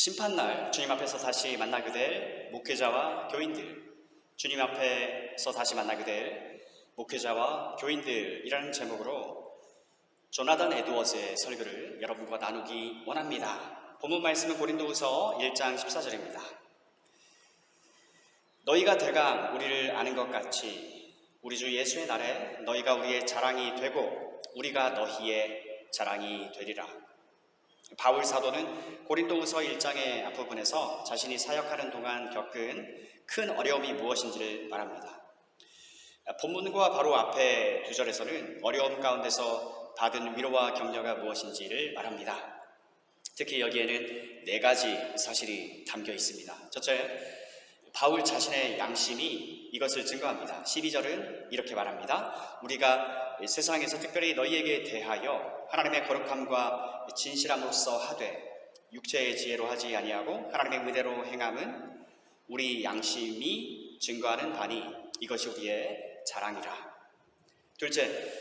심판날 주님 앞에서 다시 만나게 될 목회자와 교인들, 주님 앞에서 다시 만나게 될 목회자와 교인들이라는 제목으로 조나단 에드워즈의 설교를 여러분과 나누기 원합니다. 본문 말씀은 고린도후서 1장 14절입니다. 너희가 대강 우리를 아는 것 같이 우리 주 예수의 날에 너희가 우리의 자랑이 되고 우리가 너희의 자랑이 되리라. 바울 사도는 고린도후서 1장의 앞부분에서 자신이 사역하는 동안 겪은 큰 어려움이 무엇인지를 말합니다. 본문과 바로 앞에 두 절에서는 어려움 가운데서 받은 위로와 격려가 무엇인지를 말합니다. 특히 여기에는 네 가지 사실이 담겨 있습니다. 첫째, 바울 자신의 양심이 이것을 증거합니다. 12절은 이렇게 말합니다. 우리가 세상에서 특별히 너희에게 대하여 하나님의 거룩함과 진실함으로써 하되 육체의 지혜로 하지 아니하고 하나님의 의대로 행함은 우리 양심이 증거하는 바니 이것이 우리의 자랑이라. 둘째,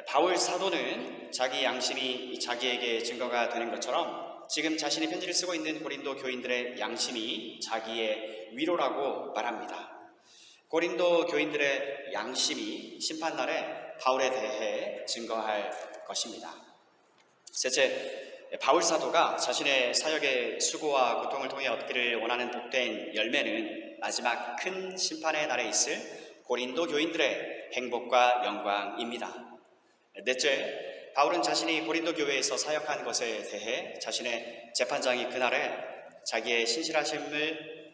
바울 사도는 자기 양심이 자기에게 증거가 되는 것처럼 지금 자신이 편지를 쓰고 있는 고린도 교인들의 양심이 자기의 위로라고 말합니다. 고린도 교인들의 양심이 심판날에 바울에 대해 증거할 것입니다. 셋째, 바울 사도가 자신의 사역의 수고와 고통을 통해 얻기를 원하는 복된 열매는 마지막 큰 심판의 날에 있을 고린도 교인들의 행복과 영광입니다. 넷째, 바울은 자신이 고린도 교회에서 사역한 것에 대해 자신의 재판장이 그날에 자기의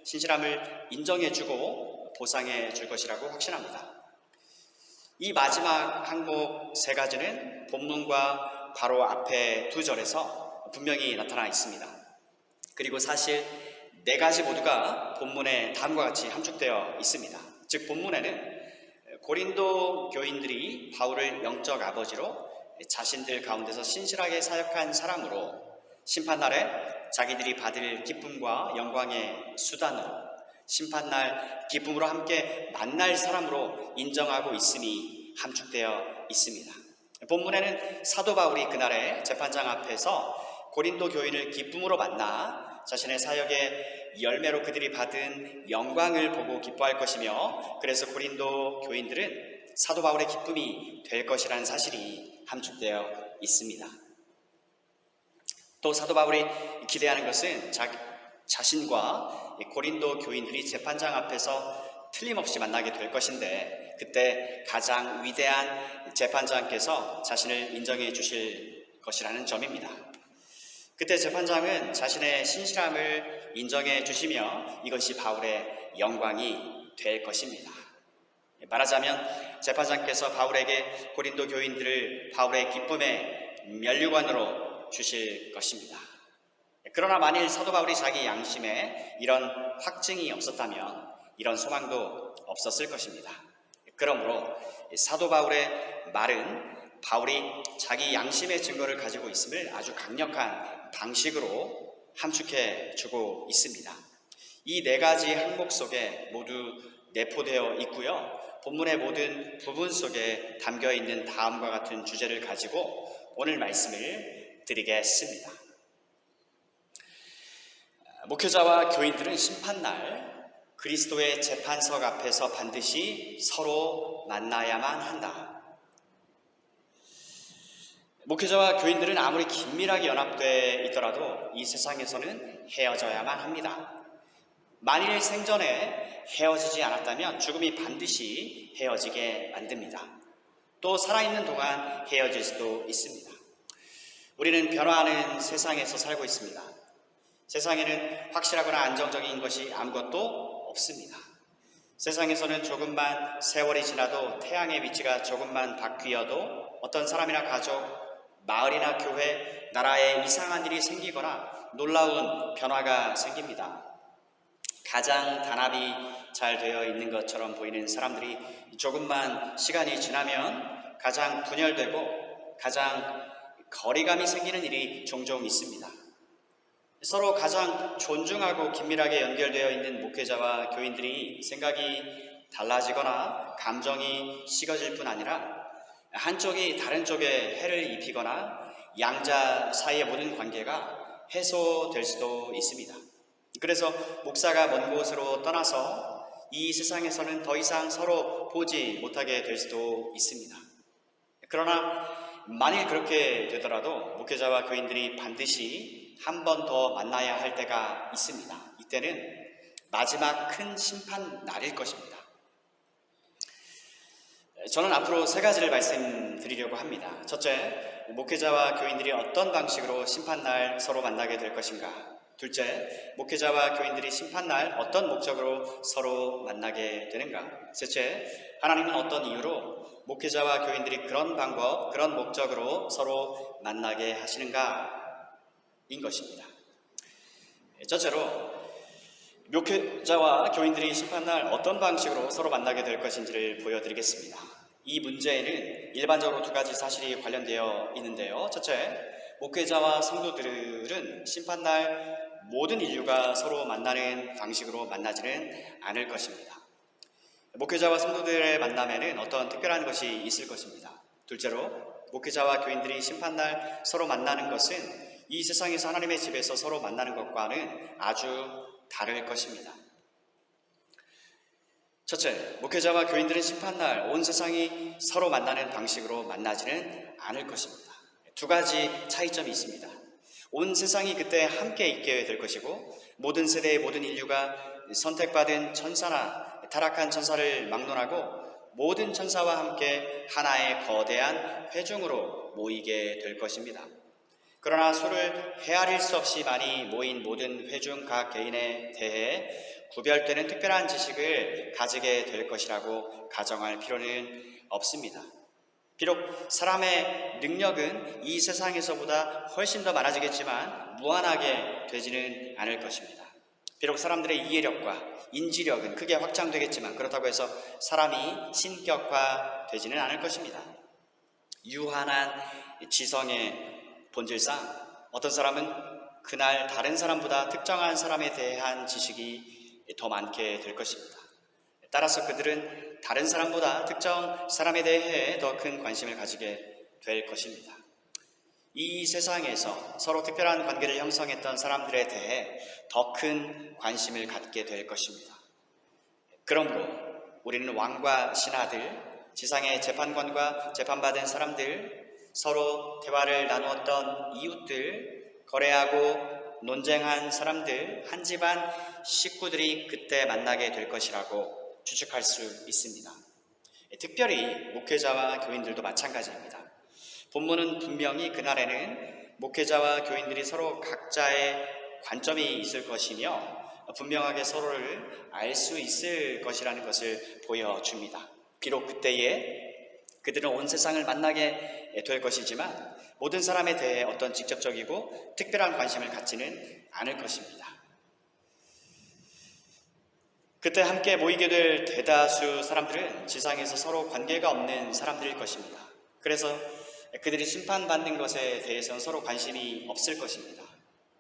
신실함을 인정해주고 보상해 줄 것이라고 확신합니다. 이 마지막 항목 세 가지는 본문과 바로 앞에 두 절에서 분명히 나타나 있습니다. 그리고 사실 네 가지 모두가 본문에 다음과 같이 함축되어 있습니다. 즉 본문에는 고린도 교인들이 바울을 영적 아버지로 자신들 가운데서 신실하게 사역한 사람으로 심판날에 자기들이 받을 기쁨과 영광의 수단으로 심판날 기쁨으로 함께 만날 사람으로 인정하고 있음이 함축되어 있습니다. 본문에는 사도 바울이 그날의 재판장 앞에서 고린도 교인을 기쁨으로 만나 자신의 사역의 열매로 그들이 받은 영광을 보고 기뻐할 것이며 그래서 고린도 교인들은 사도 바울의 기쁨이 될 것이라는 사실이 함축되어 있습니다. 또 사도 바울이 기대하는 것은 자신과 고린도 교인들이 재판장 앞에서 틀림없이 만나게 될 것인데 그때 가장 위대한 재판장께서 자신을 인정해 주실 것이라는 점입니다. 그때 재판장은 자신의 신실함을 인정해 주시며 이것이 바울의 영광이 될 것입니다. 말하자면 재판장께서 바울에게 고린도 교인들을 바울의 기쁨의 면류관으로 주실 것입니다. 그러나 만일 사도 바울이 자기 양심에 이런 확증이 없었다면 이런 소망도 없었을 것입니다. 그러므로 사도 바울의 말은 바울이 자기 양심의 증거를 가지고 있음을 아주 강력한 방식으로 함축해 주고 있습니다. 이 네 가지 항목 속에 모두 내포되어 있고요. 본문의 모든 부분 속에 담겨 있는 다음과 같은 주제를 가지고 오늘 말씀을 드리겠습니다. 목회자와 교인들은 심판날 그리스도의 재판석 앞에서 반드시 서로 만나야만 한다. 목회자와 교인들은 아무리 긴밀하게 연합되어 있더라도 이 세상에서는 헤어져야만 합니다. 만일 생전에 헤어지지 않았다면 죽음이 반드시 헤어지게 만듭니다. 또 살아있는 동안 헤어질 수도 있습니다. 우리는 변화하는 세상에서 살고 있습니다. 세상에는 확실하거나 안정적인 것이 아무것도 없습니다. 세상에서는 조금만 세월이 지나도 태양의 위치가 조금만 바뀌어도 어떤 사람이나 가족, 마을이나 교회, 나라에 이상한 일이 생기거나 놀라운 변화가 생깁니다. 가장 단합이 잘 되어 있는 것처럼 보이는 사람들이 조금만 시간이 지나면 가장 분열되고 가장 거리감이 생기는 일이 종종 있습니다. 서로 가장 존중하고 긴밀하게 연결되어 있는 목회자와 교인들이 생각이 달라지거나 감정이 식어질 뿐 아니라 한쪽이 다른 쪽에 해를 입히거나 양자 사이의 모든 관계가 해소될 수도 있습니다. 그래서 목사가 먼 곳으로 떠나서 이 세상에서는 더 이상 서로 보지 못하게 될 수도 있습니다. 그러나 만일 그렇게 되더라도 목회자와 교인들이 반드시 한 번 더 만나야 할 때가 있습니다. 이때는 마지막 큰 심판 날일 것입니다. 저는 앞으로 세 가지를 말씀드리려고 합니다. 첫째, 목회자와 교인들이 어떤 방식으로 심판날 서로 만나게 될 것인가. 둘째, 목회자와 교인들이 심판날 어떤 목적으로 서로 만나게 되는가. 셋째, 하나님은 어떤 이유로 목회자와 교인들이 그런 방법, 그런 목적으로 서로 만나게 하시는가 인 것입니다. 첫째로 목회자와 교인들이 심판날 어떤 방식으로 서로 만나게 될 것인지를 보여드리겠습니다. 이 문제에는 일반적으로 두 가지 사실이 관련되어 있는데요. 첫째, 목회자와 성도들은 심판날 모든 인류가 서로 만나는 방식으로 만나지는 않을 것입니다. 목회자와 성도들의 만남에는 어떤 특별한 것이 있을 것입니다. 둘째로, 목회자와 교인들이 심판날 서로 만나는 것은 이 세상에서 하나님의 집에서 서로 만나는 것과는 아주 다를 것입니다. 첫째, 목회자와 교인들은 심판날 온 세상이 서로 만나는 방식으로 만나지는 않을 것입니다. 두 가지 차이점이 있습니다. 온 세상이 그때 함께 있게 될 것이고 모든 세대의 모든 인류가 선택받은 천사나 타락한 천사를 막론하고 모든 천사와 함께 하나의 거대한 회중으로 모이게 될 것입니다. 그러나 수를 헤아릴 수 없이 많이 모인 모든 회중 각 개인에 대해 구별되는 특별한 지식을 가지게 될 것이라고 가정할 필요는 없습니다. 비록 사람의 능력은 이 세상에서보다 훨씬 더 많아지겠지만 무한하게 되지는 않을 것입니다. 비록 사람들의 이해력과 인지력은 크게 확장되겠지만 그렇다고 해서 사람이 신격화되지는 않을 것입니다. 유한한 지성의 본질상 어떤 사람은 그날 다른 사람보다 특정한 사람에 대한 지식이 더 많게 될 것입니다. 따라서 그들은 다른 사람보다 특정 사람에 대해 더 큰 관심을 가지게 될 것입니다. 이 세상에서 서로 특별한 관계를 형성했던 사람들에 대해 더 큰 관심을 갖게 될 것입니다. 그러므로 우리는 왕과 신하들, 지상의 재판관과 재판받은 사람들, 서로 대화를 나누었던 이웃들, 거래하고 논쟁한 사람들, 한 집안 식구들이 그때 만나게 될 것이라고 추측할 수 있습니다. 특별히 목회자와 교인들도 마찬가지입니다. 본문은 분명히 그날에는 목회자와 교인들이 서로 각자의 관점이 있을 것이며 분명하게 서로를 알 수 있을 것이라는 것을 보여줍니다. 비록 그때에 그들은 온 세상을 만나게 될 것이지만 모든 사람에 대해 어떤 직접적이고 특별한 관심을 갖지는 않을 것입니다. 그때 함께 모이게 될 대다수 사람들은 지상에서 서로 관계가 없는 사람들일 것입니다. 그래서 그들이 심판받는 것에 대해서는 서로 관심이 없을 것입니다.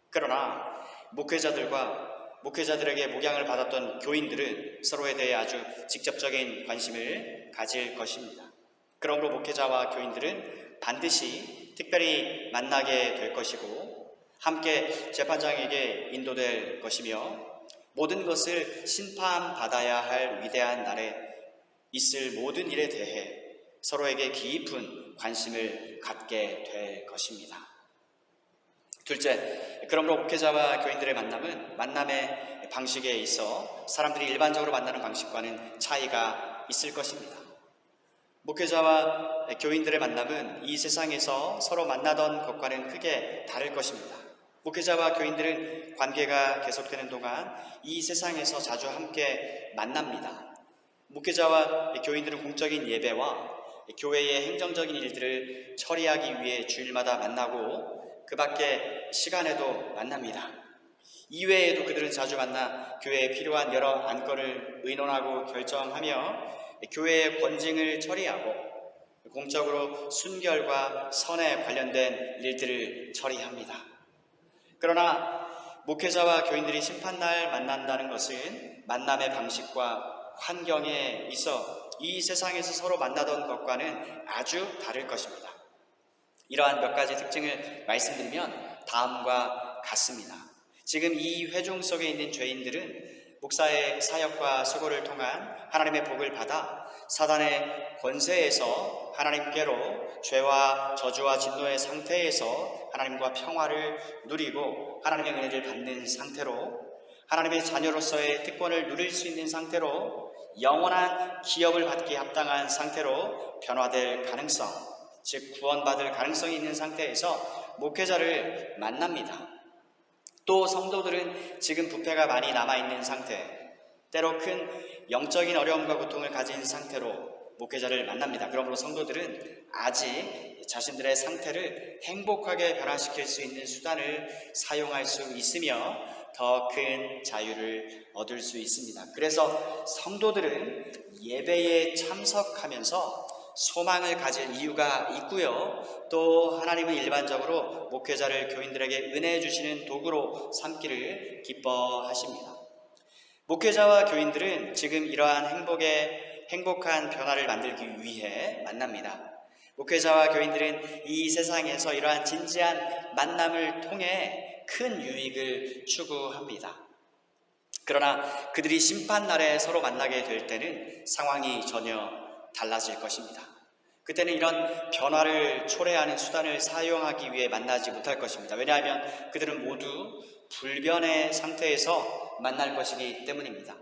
그러나 목회자들에게 목양을 받았던 교인들은 서로에 대해 아주 직접적인 관심을 가질 것입니다. 그러므로 목회자와 교인들은 반드시 특별히 만나게 될 것이고 함께 재판장에게 인도될 것이며 모든 것을 심판받아야 할 위대한 날에 있을 모든 일에 대해 서로에게 깊은 관심을 갖게 될 것입니다. 둘째, 그러므로 목회자와 교인들의 만남의 방식에 있어 사람들이 일반적으로 만나는 방식과는 차이가 있을 것입니다. 목회자와 교인들의 만남은 이 세상에서 서로 만나던 것과는 크게 다를 것입니다. 목회자와 교인들은 관계가 계속되는 동안 이 세상에서 자주 함께 만납니다. 목회자와 교인들은 공적인 예배와 교회의 행정적인 일들을 처리하기 위해 주일마다 만나고 그 밖에 시간에도 만납니다. 이외에도 그들은 자주 만나 교회에 필요한 여러 안건을 의논하고 결정하며 교회의 권징을 처리하고 공적으로 순결과 선에 관련된 일들을 처리합니다. 그러나 목회자와 교인들이 심판날 만난다는 것은 만남의 방식과 환경에 있어 이 세상에서 서로 만나던 것과는 아주 다를 것입니다. 이러한 몇 가지 특징을 말씀드리면 다음과 같습니다. 지금 이 회중 속에 있는 죄인들은 목사의 사역과 수고를 통한 하나님의 복을 받아 사단의 권세에서 하나님께로 죄와 저주와 진노의 상태에서 하나님과 평화를 누리고 하나님의 은혜를 받는 상태로 하나님의 자녀로서의 특권을 누릴 수 있는 상태로 영원한 기업을 받기 합당한 상태로 변화될 가능성, 즉 구원받을 가능성이 있는 상태에서 목회자를 만납니다. 또 성도들은 지금 부패가 많이 남아있는 상태, 때로 큰 영적인 어려움과 고통을 가진 상태로 목회자를 만납니다. 그러므로 성도들은 아직 자신들의 상태를 행복하게 변화시킬 수 있는 수단을 사용할 수 있으며 더 큰 자유를 얻을 수 있습니다. 그래서 성도들은 예배에 참석하면서 소망을 가질 이유가 있고요. 또 하나님은 일반적으로 목회자를 교인들에게 은혜 주시는 도구로 삼기를 기뻐하십니다. 목회자와 교인들은 지금 이러한 행복한 변화를 만들기 위해 만납니다. 목회자와 교인들은 이 세상에서 이러한 진지한 만남을 통해 큰 유익을 추구합니다. 그러나 그들이 심판날에 서로 만나게 될 때는 상황이 전혀 달라질 것입니다. 그때는 이런 변화를 초래하는 수단을 사용하기 위해 만나지 못할 것입니다. 왜냐하면 그들은 모두 불변의 상태에서 만날 것이기 때문입니다.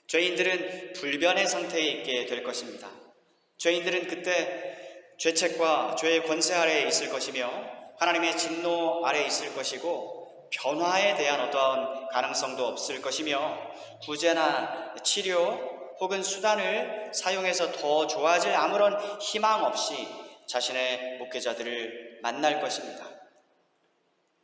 죄인들은 불변의 상태에 있게 될 것입니다. 죄인들은 그때 죄책과 죄의 권세 아래에 있을 것이며 하나님의 진노 아래에 있을 것이고 변화에 대한 어떤 가능성도 없을 것이며 구제나 치료 혹은 수단을 사용해서 더 좋아질 아무런 희망 없이 자신의 목회자들을 만날 것입니다.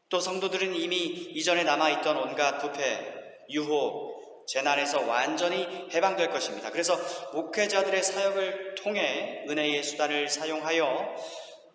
또 성도들은 이미 이전에 남아있던 온갖 부패, 유혹, 재난에서 완전히 해방될 것입니다. 그래서 목회자들의 사역을 통해 은혜의 수단을 사용하여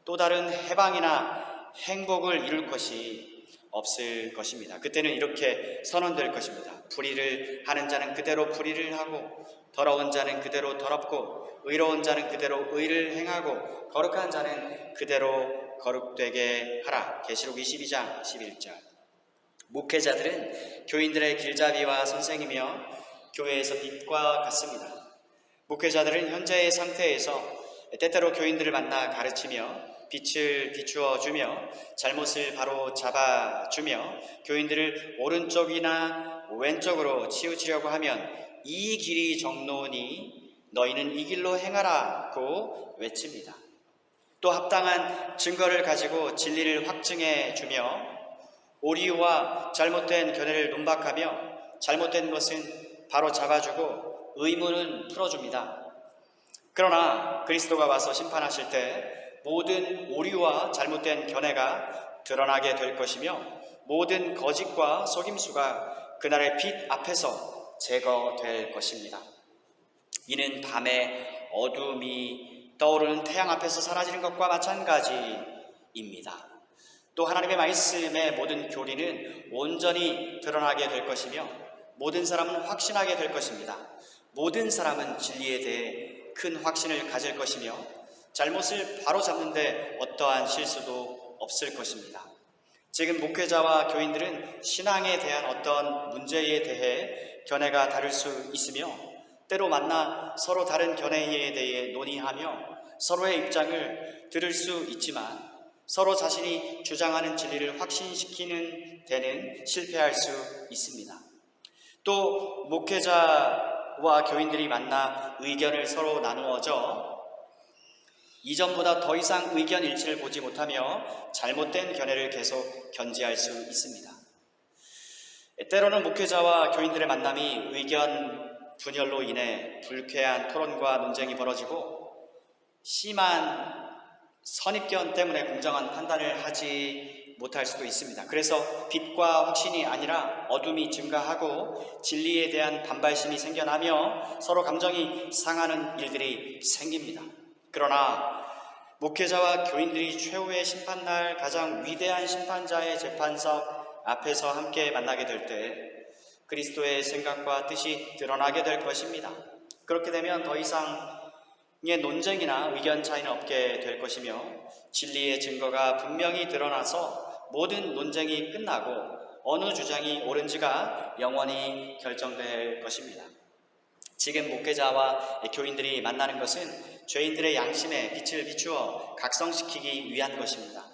또 다른 해방이나 행복을 이룰 것이 없을 것입니다. 그때는 이렇게 선언될 것입니다. 불의를 하는 자는 그대로 불의를 하고 더러운 자는 그대로 더럽고 의로운 자는 그대로 의를 행하고 거룩한 자는 그대로 거룩되게 하라. 계시록 22장 11절. 목회자들은 교인들의 길잡이와 선생이며 교회에서 빛과 같습니다. 목회자들은 현재의 상태에서 때때로 교인들을 만나 가르치며 빛을 비추어 주며 잘못을 바로 잡아주며 교인들을 오른쪽이나 왼쪽으로 치우치려고 하면 이 길이 정로니 너희는 이 길로 행하라고 외칩니다. 또 합당한 증거를 가지고 진리를 확증해 주며 오리와 잘못된 견해를 논박하며 잘못된 것은 바로 잡아주고 의문은 풀어줍니다. 그러나 그리스도가 와서 심판하실 때 모든 오류와 잘못된 견해가 드러나게 될 것이며 모든 거짓과 속임수가 그날의 빛 앞에서 제거될 것입니다. 이는 밤에 어둠이 떠오르는 태양 앞에서 사라지는 것과 마찬가지입니다. 또 하나님의 말씀의 모든 교리는 온전히 드러나게 될 것이며 모든 사람은 확신하게 될 것입니다. 모든 사람은 진리에 대해 큰 확신을 가질 것이며 잘못을 바로잡는데 어떠한 실수도 없을 것입니다. 지금 목회자와 교인들은 신앙에 대한 어떤 문제에 대해 견해가 다를 수 있으며 때로 만나 서로 다른 견해에 대해 논의하며 서로의 입장을 들을 수 있지만 서로 자신이 주장하는 진리를 확신시키는 데는 실패할 수 있습니다. 또 목회자와 교인들이 만나 의견을 서로 나누어져 이전보다 더 이상 의견 일치를 보지 못하며 잘못된 견해를 계속 견지할 수 있습니다. 때로는 목회자와 교인들의 만남이 의견 분열로 인해 불쾌한 토론과 논쟁이 벌어지고 심한 선입견 때문에 공정한 판단을 하지 못할 수도 있습니다. 그래서 빛과 확신이 아니라 어둠이 증가하고 진리에 대한 반발심이 생겨나며 서로 감정이 상하는 일들이 생깁니다. 그러나 목회자와 교인들이 최후의 심판날 가장 위대한 심판자의 재판석 앞에서 함께 만나게 될 때 그리스도의 생각과 뜻이 드러나게 될 것입니다. 그렇게 되면 더 이상의 논쟁이나 의견 차이는 없게 될 것이며 진리의 증거가 분명히 드러나서 모든 논쟁이 끝나고 어느 주장이 옳은지가 영원히 결정될 것입니다. 지금 목회자와 교인들이 만나는 것은 죄인들의 양심에 빛을 비추어 각성시키기 위한 것입니다.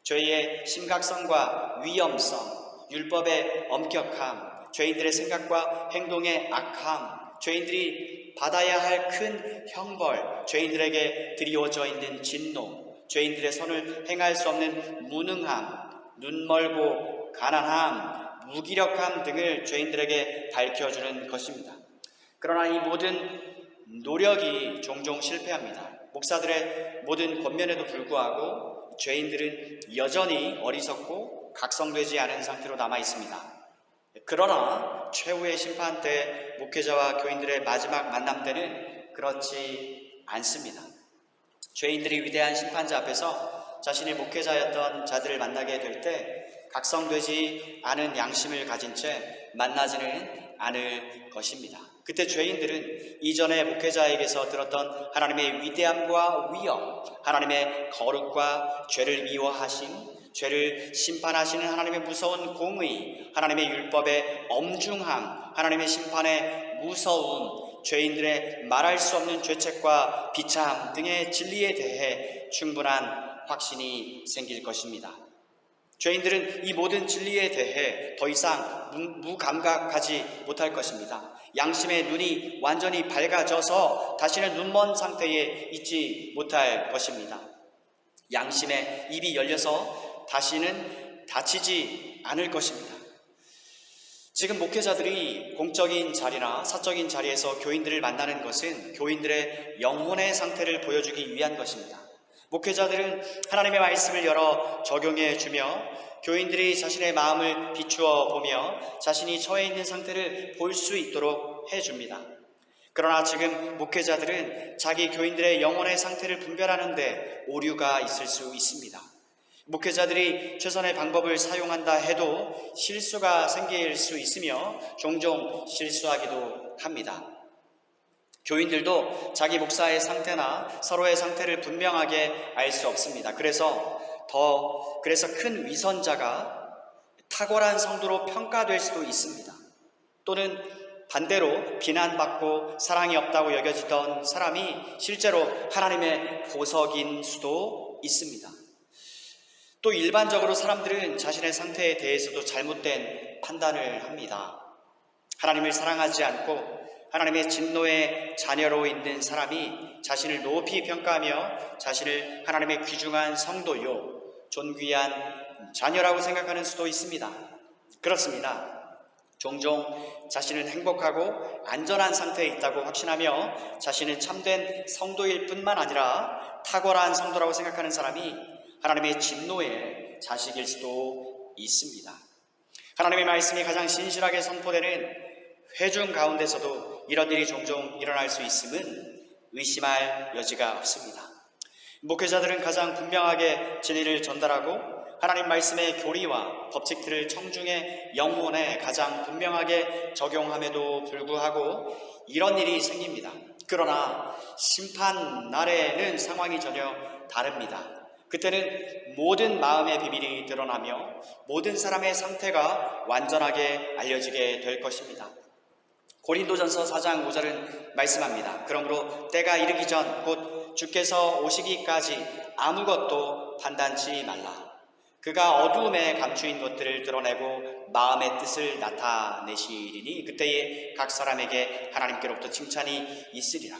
죄의 심각성과 위험성, 율법의 엄격함, 죄인들의 생각과 행동의 악함, 죄인들이 받아야 할 큰 형벌, 죄인들에게 드리워져 있는 진노, 죄인들의 선을 행할 수 없는 무능함, 눈멀고 가난함, 무기력함 등을 죄인들에게 밝혀주는 것입니다. 그러나 이 모든 노력이 종종 실패합니다. 목사들의 모든 권면에도 불구하고 죄인들은 여전히 어리석고 각성되지 않은 상태로 남아 있습니다. 그러나 최후의 심판 때 목회자와 교인들의 마지막 만남 때는 그렇지 않습니다. 죄인들이 위대한 심판자 앞에서 자신의 목회자였던 자들을 만나게 될 때 각성되지 않은 양심을 가진 채 만나지는 않을 것입니다. 그때 죄인들은 이전에 목회자에게서 들었던 하나님의 위대함과 위엄, 하나님의 거룩과 죄를 미워하심, 죄를 심판하시는 하나님의 무서운 공의, 하나님의 율법의 엄중함, 하나님의 심판의 무서움, 죄인들의 말할 수 없는 죄책과 비참 등의 진리에 대해 충분한 확신이 생길 것입니다. 죄인들은 이 모든 진리에 대해 더 이상 무감각하지 못할 것입니다. 양심의 눈이 완전히 밝아져서 다시는 눈먼 상태에 있지 못할 것입니다. 양심의 입이 열려서 다시는 닫히지 않을 것입니다. 지금 목회자들이 공적인 자리나 사적인 자리에서 교인들을 만나는 것은 교인들의 영혼의 상태를 보여주기 위한 것입니다. 목회자들은 하나님의 말씀을 열어 적용해 주며 교인들이 자신의 마음을 비추어 보며 자신이 처해 있는 상태를 볼 수 있도록 해줍니다. 그러나 지금 목회자들은 자기 교인들의 영혼의 상태를 분별하는 데 오류가 있을 수 있습니다. 목회자들이 최선의 방법을 사용한다 해도 실수가 생길 수 있으며 종종 실수하기도 합니다. 교인들도 자기 목사의 상태나 서로의 상태를 분명하게 알 수 없습니다. 그래서 큰 위선자가 탁월한 성도로 평가될 수도 있습니다. 또는 반대로 비난받고 사랑이 없다고 여겨지던 사람이 실제로 하나님의 보석인 수도 있습니다. 또 일반적으로 사람들은 자신의 상태에 대해서도 잘못된 판단을 합니다. 하나님을 사랑하지 않고 하나님의 진노의 자녀로 있는 사람이 자신을 높이 평가하며 자신을 하나님의 귀중한 성도요, 존귀한 자녀라고 생각하는 수도 있습니다. 그렇습니다. 종종 자신은 행복하고 안전한 상태에 있다고 확신하며 자신은 참된 성도일 뿐만 아니라 탁월한 성도라고 생각하는 사람이 하나님의 진노의 자식일 수도 있습니다. 하나님의 말씀이 가장 신실하게 선포되는 회중 가운데서도 이런 일이 종종 일어날 수 있음은 의심할 여지가 없습니다. 목회자들은 가장 분명하게 진리를 전달하고 하나님 말씀의 교리와 법칙들을 청중의 영혼에 가장 분명하게 적용함에도 불구하고 이런 일이 생깁니다. 그러나 심판 날에는 상황이 전혀 다릅니다. 그때는 모든 마음의 비밀이 드러나며 모든 사람의 상태가 완전하게 알려지게 될 것입니다. 고린도전서 4장 5절은 말씀합니다. 그러므로 때가 이르기 전 곧 주께서 오시기까지 아무것도 판단치 말라. 그가 어두움에 감추인 것들을 드러내고 마음의 뜻을 나타내시리니 그때에 각 사람에게 하나님께로부터 칭찬이 있으리라.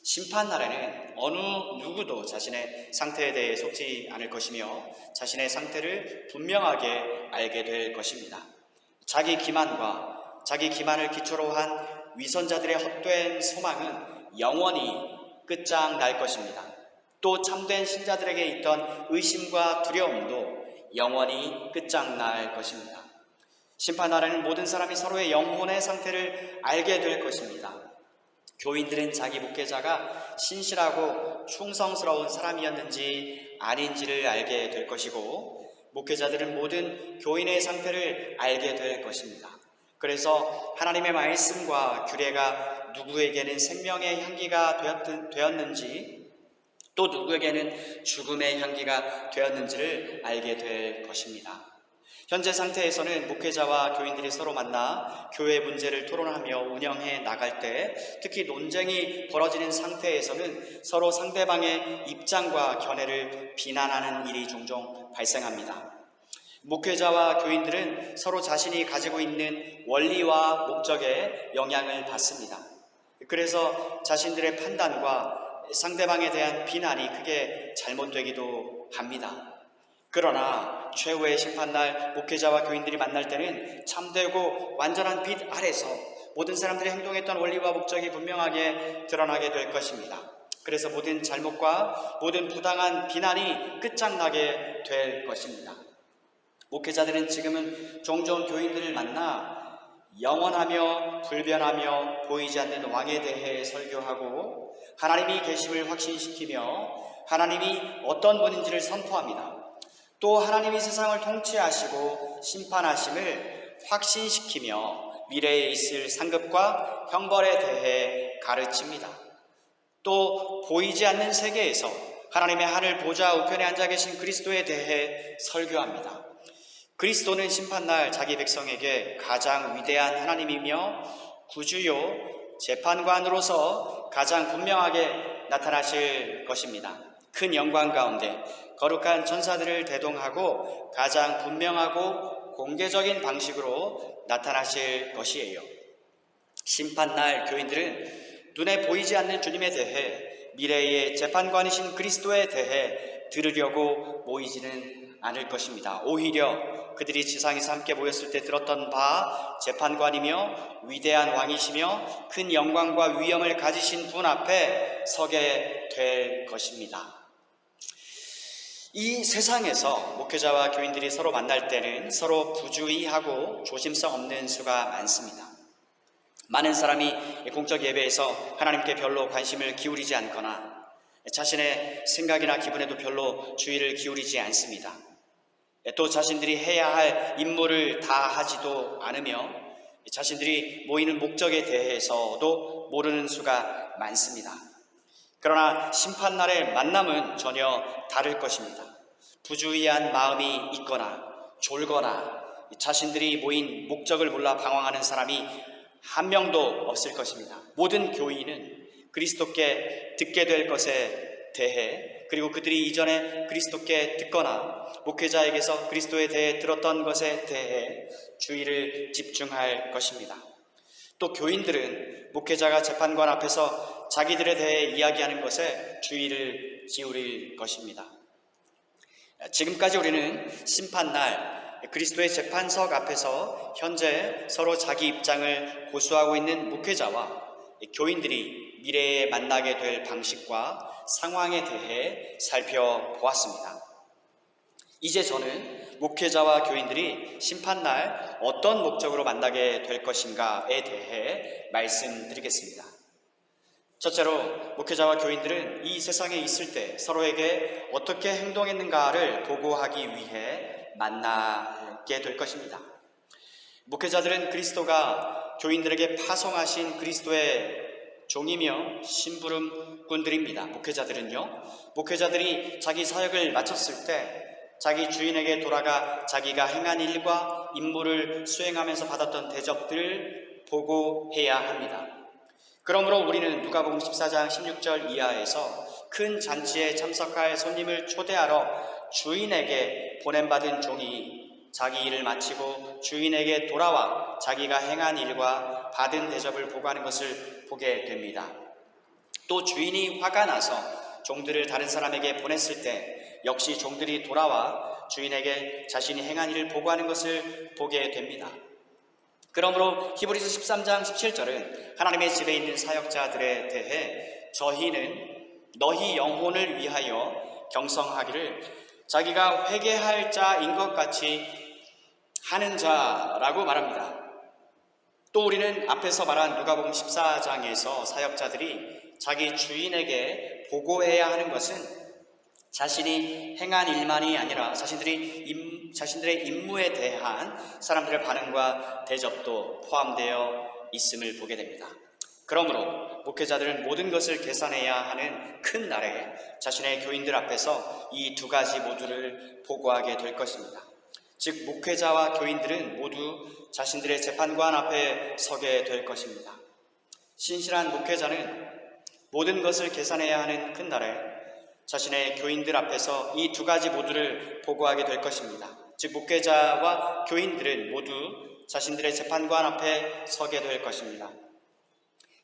심판날에는 어느 누구도 자신의 상태에 대해 속지 않을 것이며 자신의 상태를 분명하게 알게 될 것입니다. 자기 기만을 기초로 한 위선자들의 헛된 소망은 영원히 끝장날 것입니다. 또 참된 신자들에게 있던 의심과 두려움도 영원히 끝장날 것입니다. 심판날에는 모든 사람이 서로의 영혼의 상태를 알게 될 것입니다. 교인들은 자기 목회자가 신실하고 충성스러운 사람이었는지 아닌지를 알게 될 것이고 목회자들은 모든 교인의 상태를 알게 될 것입니다. 그래서 하나님의 말씀과 규례가 누구에게는 생명의 향기가 되었는지 또 누구에게는 죽음의 향기가 되었는지를 알게 될 것입니다. 현재 상태에서는 목회자와 교인들이 서로 만나 교회 문제를 토론하며 운영해 나갈 때, 특히 논쟁이 벌어지는 상태에서는 서로 상대방의 입장과 견해를 비난하는 일이 종종 발생합니다. 목회자와 교인들은 서로 자신이 가지고 있는 원리와 목적에 영향을 받습니다. 그래서 자신들의 판단과 상대방에 대한 비난이 크게 잘못되기도 합니다. 그러나 최후의 심판날 목회자와 교인들이 만날 때는 참되고 완전한 빛 아래서 모든 사람들이 행동했던 원리와 목적이 분명하게 드러나게 될 것입니다. 그래서 모든 잘못과 모든 부당한 비난이 끝장나게 될 것입니다. 목회자들은 지금은 종종 교인들을 만나 영원하며 불변하며 보이지 않는 왕에 대해 설교하고 하나님이 계심을 확신시키며 하나님이 어떤 분인지를 선포합니다. 또 하나님이 세상을 통치하시고 심판하심을 확신시키며 미래에 있을 상급과 형벌에 대해 가르칩니다. 또 보이지 않는 세계에서 하나님의 하늘 보좌 우편에 앉아 계신 그리스도에 대해 설교합니다. 그리스도는 심판날 자기 백성에게 가장 위대한 하나님이며 구주요 재판관으로서 가장 분명하게 나타나실 것입니다. 큰 영광 가운데 거룩한 천사들을 대동하고 가장 분명하고 공개적인 방식으로 나타나실 것이에요. 심판날 교인들은 눈에 보이지 않는 주님에 대해, 미래의 재판관이신 그리스도에 대해 들으려고 모이지는 않을 것입니다. 오히려 그들이 지상에서 함께 모였을 때 들었던 바 재판관이며 위대한 왕이시며 큰 영광과 위엄을 가지신 분 앞에 서게 될 것입니다. 이 세상에서 목회자와 교인들이 서로 만날 때는 서로 부주의하고 조심성 없는 수가 많습니다. 많은 사람이 공적 예배에서 하나님께 별로 관심을 기울이지 않거나 자신의 생각이나 기분에도 별로 주의를 기울이지 않습니다. 또 자신들이 해야 할 임무를 다 하지도 않으며 자신들이 모이는 목적에 대해서도 모르는 수가 많습니다. 그러나 심판날의 만남은 전혀 다를 것입니다. 부주의한 마음이 있거나 졸거나 자신들이 모인 목적을 몰라 방황하는 사람이 한 명도 없을 것입니다. 모든 교인은 그리스도께 듣게 될 것에 대해, 그리고 그들이 이전에 그리스도께 듣거나 목회자에게서 그리스도에 대해 들었던 것에 대해 주의를 집중할 것입니다. 또 교인들은 목회자가 재판관 앞에서 자기들에 대해 이야기하는 것에 주의를 기울일 것입니다. 지금까지 우리는 심판날 그리스도의 재판석 앞에서 현재 서로 자기 입장을 고수하고 있는 목회자와 교인들이 미래에 만나게 될 방식과 상황에 대해 살펴보았습니다. 이제 저는 목회자와 교인들이 심판날 어떤 목적으로 만나게 될 것인가에 대해 말씀드리겠습니다. 첫째로, 목회자와 교인들은 이 세상에 있을 때 서로에게 어떻게 행동했는가를 보고하기 위해 만나게 될 것입니다. 목회자들은 그리스도가 교인들에게 파송하신 그리스도의 종이며 심부름꾼들입니다. 목회자들이 자기 사역을 마쳤을 때 자기 주인에게 돌아가 자기가 행한 일과 임무를 수행하면서 받았던 대접들을 보고해야 합니다. 그러므로 우리는 누가복음 14장 16절 이하에서 큰 잔치에 참석할 손님을 초대하러 주인에게 보냄받은 종이 자기 일을 마치고 주인에게 돌아와 자기가 행한 일과 받은 대접을 보고하는 것을 보게 됩니다. 또 주인이 화가 나서 종들을 다른 사람에게 보냈을 때 역시 종들이 돌아와 주인에게 자신이 행한 일을 보고하는 것을 보게 됩니다. 그러므로 히브리서 13장 17절은 하나님의 집에 있는 사역자들에 대해 저희는 너희 영혼을 위하여 경성하기를 자기가 회개할 자인 것 같이 하는 자라고 말합니다. 또 우리는 앞에서 말한 누가복음 14장에서 사역자들이 자기 주인에게 보고해야 하는 것은 자신이 행한 일만이 아니라 자신들의 임무에 대한 사람들의 반응과 대접도 포함되어 있음을 보게 됩니다. 그러므로 목회자들은 모든 것을 계산해야 하는 큰 날에 자신의 교인들 앞에서 이 두 가지 모두를 보고하게 될 것입니다. 즉 목회자와 교인들은 모두 자신들의 재판관 앞에 서게 될 것입니다. 신실한 목회자는 모든 것을 계산해야 하는 큰 날에 자신의 교인들 앞에서 이 두 가지 모두를 보고하게 될 것입니다. 즉 목회자와 교인들은 모두 자신들의 재판관 앞에 서게 될 것입니다.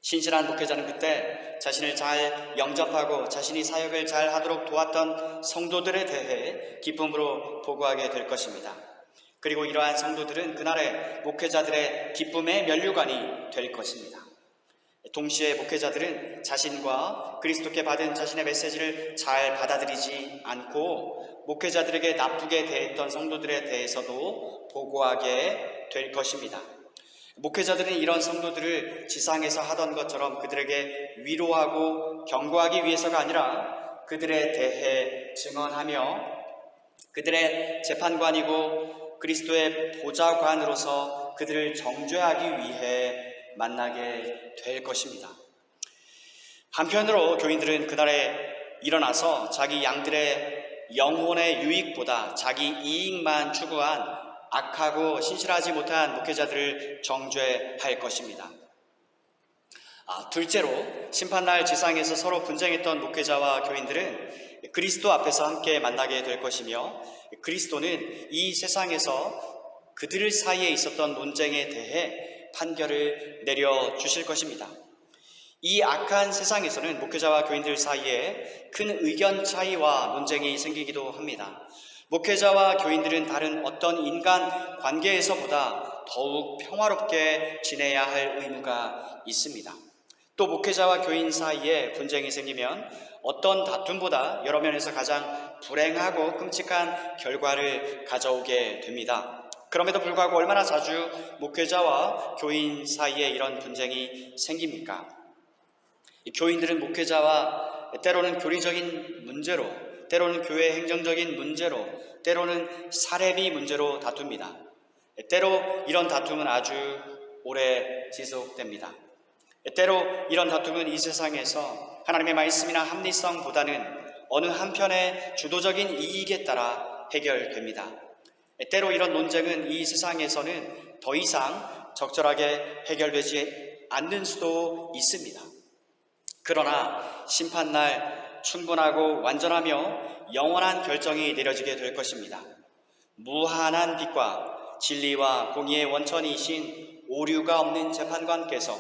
신실한 목회자는 그때 자신을 잘 영접하고 자신이 사역을 잘 하도록 도왔던 성도들에 대해 기쁨으로 보고하게 될 것입니다. 그리고 이러한 성도들은 그날에 목회자들의 기쁨의 면류관이 될 것입니다. 동시에 목회자들은 자신과 그리스도께 받은 자신의 메시지를 잘 받아들이지 않고 목회자들에게 나쁘게 대했던 성도들에 대해서도 보고하게 될 것입니다. 목회자들은 이런 성도들을 지상에서 하던 것처럼 그들에게 위로하고 경고하기 위해서가 아니라 그들에 대해 증언하며 그들의 재판관이고 그리스도의 보좌관으로서 그들을 정죄하기 위해 만나게 될 것입니다. 한편으로 교인들은 그날에 일어나서 자기 양들의 영혼의 유익보다 자기 이익만 추구한 악하고 신실하지 못한 목회자들을 정죄할 것입니다. 둘째로 심판날 지상에서 서로 분쟁했던 목회자와 교인들은 그리스도 앞에서 함께 만나게 될 것이며 그리스도는 이 세상에서 그들 사이에 있었던 논쟁에 대해 판결을 내려주실 것입니다. 이 악한 세상에서는 목회자와 교인들 사이에 큰 의견 차이와 논쟁이 생기기도 합니다. 목회자와 교인들은 다른 어떤 인간 관계에서보다 더욱 평화롭게 지내야 할 의무가 있습니다. 또 목회자와 교인 사이에 분쟁이 생기면 어떤 다툼보다 여러 면에서 가장 불행하고 끔찍한 결과를 가져오게 됩니다. 그럼에도 불구하고 얼마나 자주 목회자와 교인 사이에 이런 분쟁이 생깁니까? 교인들은 목회자와 때로는 교리적인 문제로, 때로는 교회 행정적인 문제로, 때로는 사례비 문제로 다툽니다. 때로 이런 다툼은 아주 오래 지속됩니다. 때로 이런 다툼은 이 세상에서 하나님의 말씀이나 합리성보다는 어느 한편의 주도적인 이익에 따라 해결됩니다. 때로 이런 논쟁은 이 세상에서는 더 이상 적절하게 해결되지 않는 수도 있습니다. 그러나 심판날 충분하고 완전하며 영원한 결정이 내려지게 될 것입니다. 무한한 빛과 진리와 공의의 원천이신 오류가 없는 재판관께서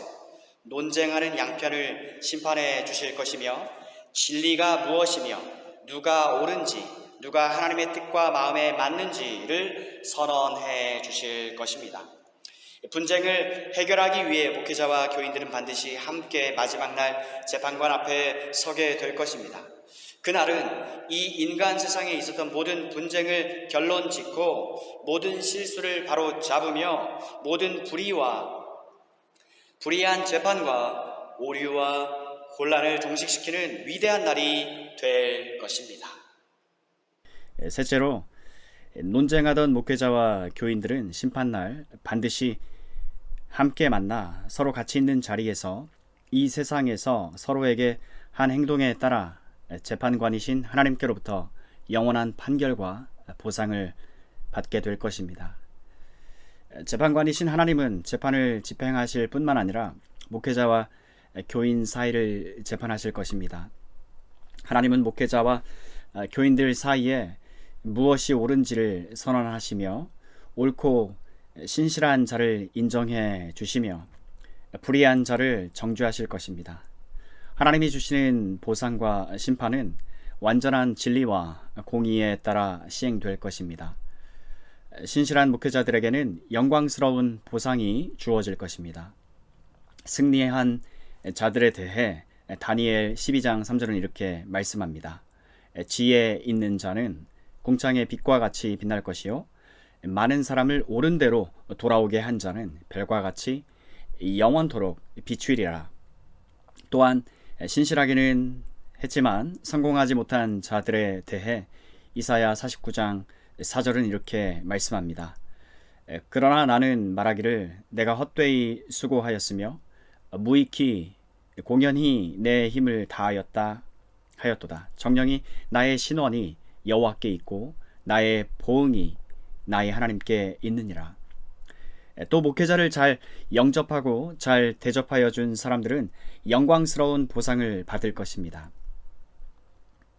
논쟁하는 양편을 심판해 주실 것이며 진리가 무엇이며 누가 옳은지 누가 하나님의 뜻과 마음에 맞는지를 선언해 주실 것입니다. 분쟁을 해결하기 위해 목회자와 교인들은 반드시 함께 마지막 날 재판관 앞에 서게 될 것입니다. 그날은 이 인간 세상에 있었던 모든 분쟁을 결론 짓고 모든 실수를 바로 잡으며 모든 불의한 재판과 오류와 혼란을 종식시키는 위대한 날이 될 것입니다. 셋째로 논쟁하던 목회자와 교인들은 심판날 반드시 함께 만나 서로 가치 있는 자리에서 이 세상에서 서로에게 한 행동에 따라 재판관이신 하나님께로부터 영원한 판결과 보상을 받게 될 것입니다. 재판관이신 하나님은 재판을 집행하실 뿐만 아니라 목회자와 교인 사이를 재판하실 것입니다. 하나님은 목회자와 교인들 사이에 무엇이 옳은지를 선언하시며 옳고 신실한 자를 인정해 주시며 불의한 자를 정죄하실 것입니다. 하나님이 주시는 보상과 심판은 완전한 진리와 공의에 따라 시행될 것입니다. 신실한 목회자들에게는 영광스러운 보상이 주어질 것입니다. 승리한 자들에 대해 다니엘 12장 3절은 이렇게 말씀합니다. 지혜 있는 자는 궁창의 빛과 같이 빛날 것이요 많은 사람을 옳은 대로 돌아오게 한 자는 별과 같이 영원토록 비추리라. 또한 신실하기는 했지만 성공하지 못한 자들에 대해 이사야 49장 4절은 이렇게 말씀합니다. 그러나 나는 말하기를 내가 헛되이 수고하였으며 무익히 공연히 내 힘을 다하였다 하였도다. 정령이 나의 신원이 여호와께 있고 나의 보응이 나의 하나님께 있느니라. 또 목회자를 잘 영접하고 잘 대접하여 준 사람들은 영광스러운 보상을 받을 것입니다.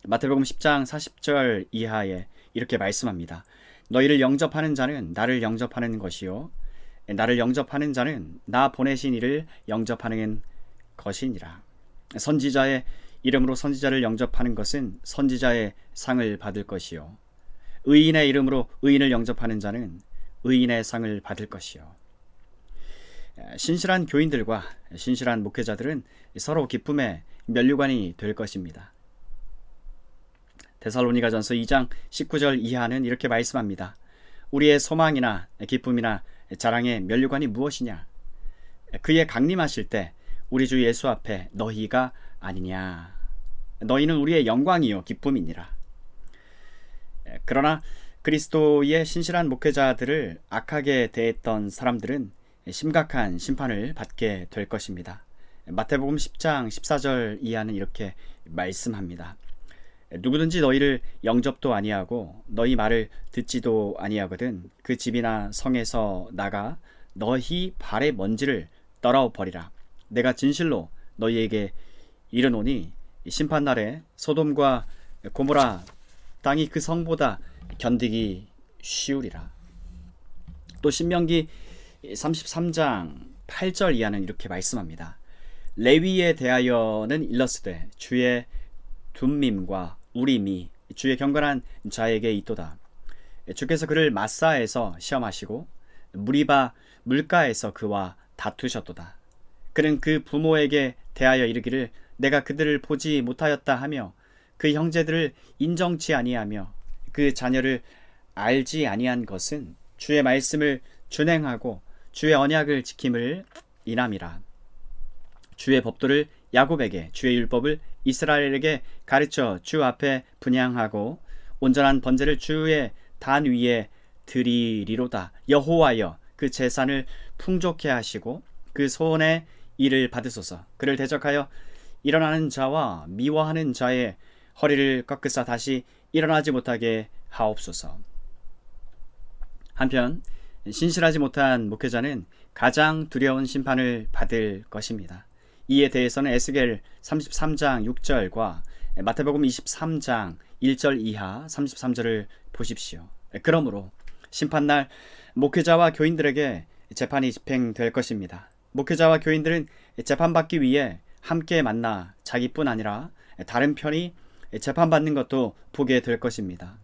마태복음 10장 40절 이하에 이렇게 말씀합니다. 너희를 영접하는 자는 나를 영접하는 것이요 나를 영접하는 자는 나 보내신 이를 영접하는 것이니라. 선지자의 이름으로 선지자를 영접하는 것은 선지자의 상을 받을 것이요 의인의 이름으로 의인을 영접하는 자는 의인의 상을 받을 것이요. 신실한 교인들과 신실한 목회자들은 서로 기쁨의 면류관이 될 것입니다. 데살로니가전서 2장 19절 이하는 이렇게 말씀합니다. 우리의 소망이나 기쁨이나 자랑의 면류관이 무엇이냐? 그의 강림하실 때 우리 주 예수 앞에 너희가 아니냐? 너희는 우리의 영광이요 기쁨이니라. 그러나 그리스도의 신실한 목회자들을 악하게 대했던 사람들은 심각한 심판을 받게 될 것입니다. 마태복음 10장 14절 이하는 이렇게 말씀합니다. 누구든지 너희를 영접도 아니하고 너희 말을 듣지도 아니하거든 그 집이나 성에서 나가 너희 발의 먼지를 떨어 버리라. 내가 진실로 너희에게 이르노니 심판날에 소돔과 고모라 땅이 그 성보다 견디기 쉬우리라. 또 신명기 33장 8절 이하는 이렇게 말씀합니다. 레위에 대하여는 일렀으되 주의 둠밈과 우림이 주의 경건한 자에게 있도다. 주께서 그를 마사에서 시험하시고 무리바 물가에서 그와 다투셨도다. 그는 그 부모에게 대하여 이르기를 내가 그들을 보지 못하였다 하며 그 형제들을 인정치 아니하며 그 자녀를 알지 아니한 것은 주의 말씀을 준행하고 주의 언약을 지킴을 인함이라. 주의 법도를 야곱에게 주의 율법을 이스라엘에게 가르쳐 주 앞에 분향하고 온전한 번제를 주의 단 위에 드리리로다. 여호와여 그 제산을 풍족해 하시고 그 소원의 일을 받으소서. 그를 대적하여 일어나는 자와 미워하는 자의 허리를 꺾으사 다시 일어나지 못하게 하옵소서. 한편 신실하지 못한 목회자는 가장 두려운 심판을 받을 것입니다. 이에 대해서는 에스겔 33장 6절과 마태복음 23장 1절 이하 33절을 보십시오. 그러므로 심판날 목회자와 교인들에게 재판이 집행될 것입니다. 목회자와 교인들은 재판받기 위해 함께 만나 자기뿐 아니라 다른 편이 재판받는 것도 보게 될 것입니다.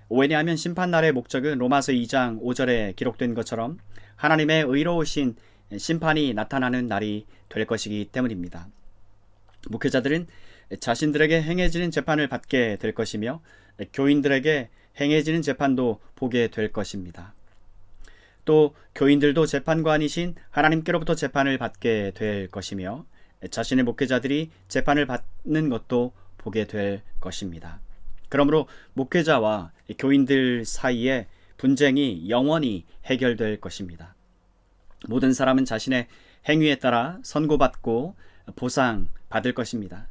왜냐하면 심판날의 목적은 로마서 2장 5절에 기록된 것처럼 하나님의 의로우신 심판이 나타나는 날이 될 것이기 때문입니다. 목회자들은 자신들에게 행해지는 재판을 받게 될 것이며 교인들에게 행해지는 재판도 보게 될 것입니다. 또 교인들도 재판관이신 하나님께로부터 재판을 받게 될 것이며 자신의 목회자들이 재판을 받는 것도 보게 될 것입니다. 그러므로 목회자와 교인들 사이의 분쟁이 영원히 해결될 것입니다. 모든 사람은 자신의 행위에 따라 선고받고 보상받을 것입니다.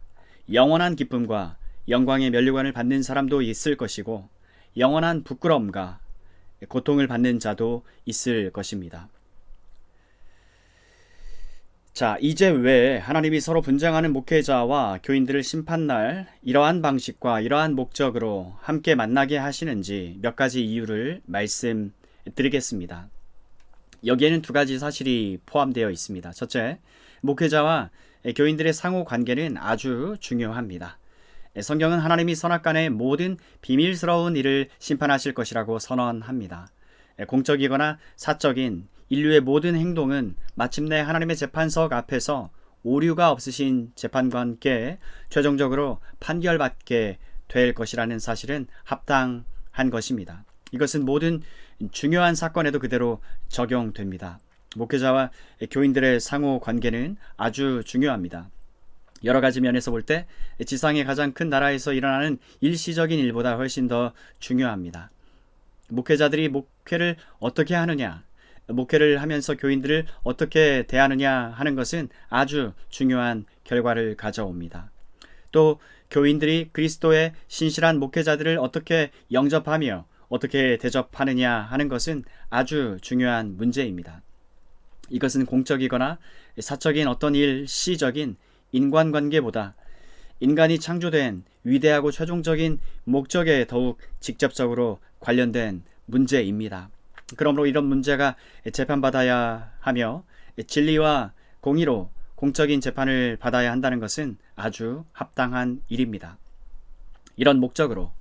영원한 기쁨과 영광의 면류관을 받는 사람도 있을 것이고 영원한 부끄러움과 고통을 받는 자도 있을 것입니다. 자, 이제 왜 하나님이 서로 분쟁하는 목회자와 교인들을 심판날 이러한 방식과 이러한 목적으로 함께 만나게 하시는지 몇 가지 이유를 말씀드리겠습니다. 여기에는 두 가지 사실이 포함되어 있습니다. 첫째, 목회자와 교인들의 상호 관계는 아주 중요합니다. 성경은 하나님이 선악간의 모든 비밀스러운 일을 심판하실 것이라고 선언합니다. 공적이거나 사적인 인류의 모든 행동은 마침내 하나님의 재판석 앞에서 오류가 없으신 재판관께 최종적으로 판결받게 될 것이라는 사실은 합당한 것입니다. 이것은 모든 중요한 사건에도 그대로 적용됩니다. 목회자와 교인들의 상호 관계는 아주 중요합니다. 여러 가지 면에서 볼 때 지상의 가장 큰 나라에서 일어나는 일시적인 일보다 훨씬 더 중요합니다. 목회자들이 목회를 어떻게 하느냐, 목회를 하면서 교인들을 어떻게 대하느냐 하는 것은 아주 중요한 결과를 가져옵니다. 또 교인들이 그리스도의 신실한 목회자들을 어떻게 영접하며 어떻게 대접하느냐 하는 것은 아주 중요한 문제입니다. 이것은 공적이거나 사적인 어떤 시적인 인간관계보다 인간이 창조된 위대하고 최종적인 목적에 더욱 직접적으로 관련된 문제입니다. 그러므로 이런 문제가 재판받아야 하며 진리와 공의로 공적인 재판을 받아야 한다는 것은 아주 합당한 일입니다. 이런 목적으로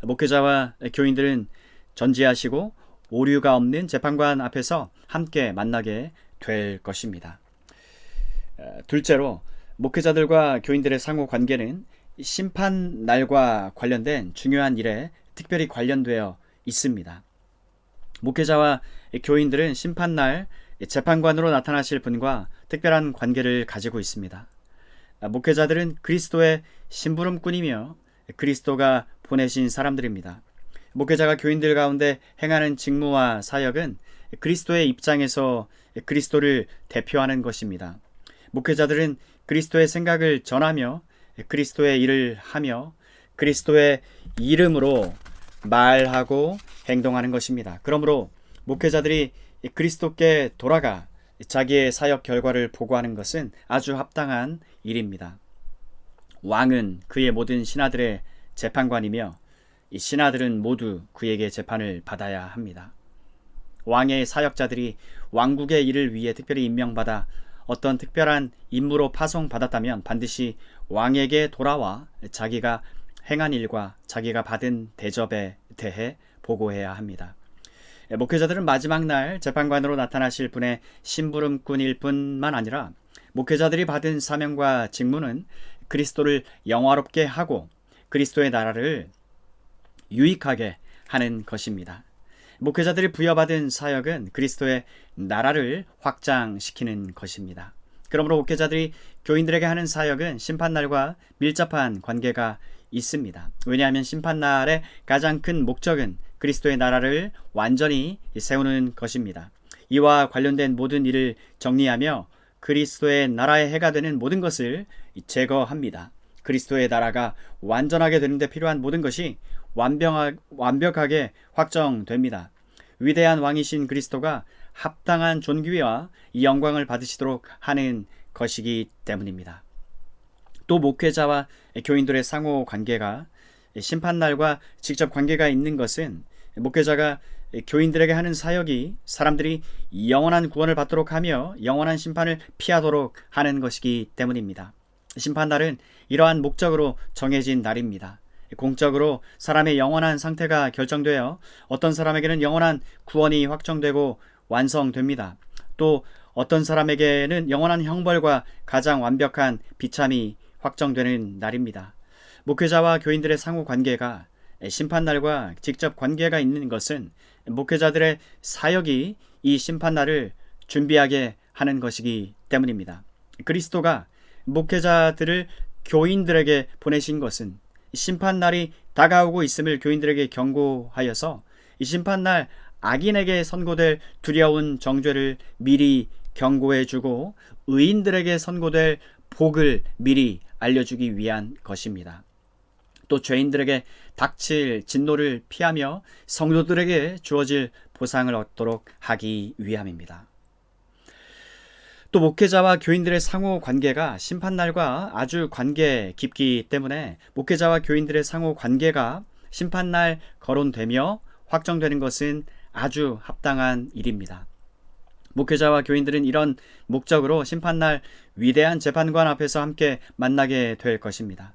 목회자와 교인들은 전지하시고 오류가 없는 재판관 앞에서 함께 만나게 될 것입니다. 둘째로 목회자들과 교인들의 상호 관계는 심판 날과 관련된 중요한 일에 특별히 관련되어 있습니다. 목회자와 교인들은 심판날 재판관으로 나타나실 분과 특별한 관계를 가지고 있습니다. 목회자들은 그리스도의 심부름꾼이며 그리스도가 보내신 사람들입니다. 목회자가 교인들 가운데 행하는 직무와 사역은 그리스도의 입장에서 그리스도를 대표하는 것입니다. 목회자들은 그리스도의 생각을 전하며 그리스도의 일을 하며 그리스도의 이름으로 말하고 행동하는 것입니다. 그러므로 목회자들이 그리스도께 돌아가 자기의 사역 결과를 보고하는 것은 아주 합당한 일입니다. 왕은 그의 모든 신하들의 재판관이며 이 신하들은 모두 그에게 재판을 받아야 합니다. 왕의 사역자들이 왕국의 일을 위해 특별히 임명받아 어떤 특별한 임무로 파송받았다면 반드시 왕에게 돌아와 자기가 행한 일과 자기가 받은 대접에 대해 보고해야 합니다. 목회자들은 마지막 날 재판관으로 나타나실 분의 심부름꾼일 뿐만 아니라 목회자들이 받은 사명과 직무는 그리스도를 영화롭게 하고 그리스도의 나라를 유익하게 하는 것입니다. 목회자들이 부여받은 사역은 그리스도의 나라를 확장시키는 것입니다. 그러므로 목회자들이 교인들에게 하는 사역은 심판날과 밀접한 관계가 있습니다. 왜냐하면 심판날의 가장 큰 목적은 그리스도의 나라를 완전히 세우는 것입니다. 이와 관련된 모든 일을 정리하며 그리스도의 나라의 해가 되는 모든 것을 제거합니다. 그리스도의 나라가 완전하게 되는 데 필요한 모든 것이 완벽하게 확정됩니다. 위대한 왕이신 그리스도가 합당한 존귀와 영광을 받으시도록 하는 것이기 때문입니다. 또 목회자와 교인들의 상호 관계가 심판날과 직접 관계가 있는 것은 목회자가 교인들에게 하는 사역이 사람들이 영원한 구원을 받도록 하며 영원한 심판을 피하도록 하는 것이기 때문입니다. 심판날은 이러한 목적으로 정해진 날입니다. 공적으로 사람의 영원한 상태가 결정되어 어떤 사람에게는 영원한 구원이 확정되고 완성됩니다. 또 어떤 사람에게는 영원한 형벌과 가장 완벽한 비참이 확정되는 날입니다. 목회자와 교인들의 상호 관계가 심판날과 직접 관계가 있는 것은 목회자들의 사역이 이 심판날을 준비하게 하는 것이기 때문입니다. 그리스도가 목회자들을 교인들에게 보내신 것은 심판날이 다가오고 있음을 교인들에게 경고하여서 이 심판날 악인에게 선고될 두려운 정죄를 미리 경고해주고 의인들에게 선고될 복을 미리 알려주기 위한 것입니다. 또 죄인들에게 닥칠 진노를 피하며 성도들에게 주어질 보상을 얻도록 하기 위함입니다. 또 목회자와 교인들의 상호 관계가 심판날과 아주 관계 깊기 때문에 목회자와 교인들의 상호 관계가 심판날 거론되며 확정되는 것은 아주 합당한 일입니다. 목회자와 교인들은 이런 목적으로 심판날 위대한 재판관 앞에서 함께 만나게 될 것입니다.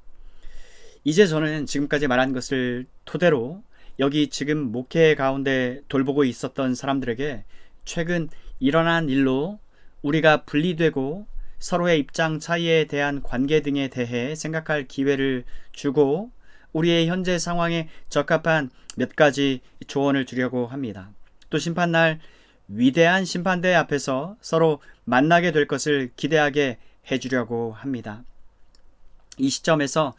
이제 저는 지금까지 말한 것을 토대로 여기 지금 목회 가운데 돌보고 있었던 사람들에게 최근 일어난 일로 우리가 분리되고 서로의 입장 차이에 대한 관계 등에 대해 생각할 기회를 주고 우리의 현재 상황에 적합한 몇 가지 조언을 주려고 합니다. 또 심판날 위대한 심판대 앞에서 서로 만나게 될 것을 기대하게 해주려고 합니다. 이 시점에서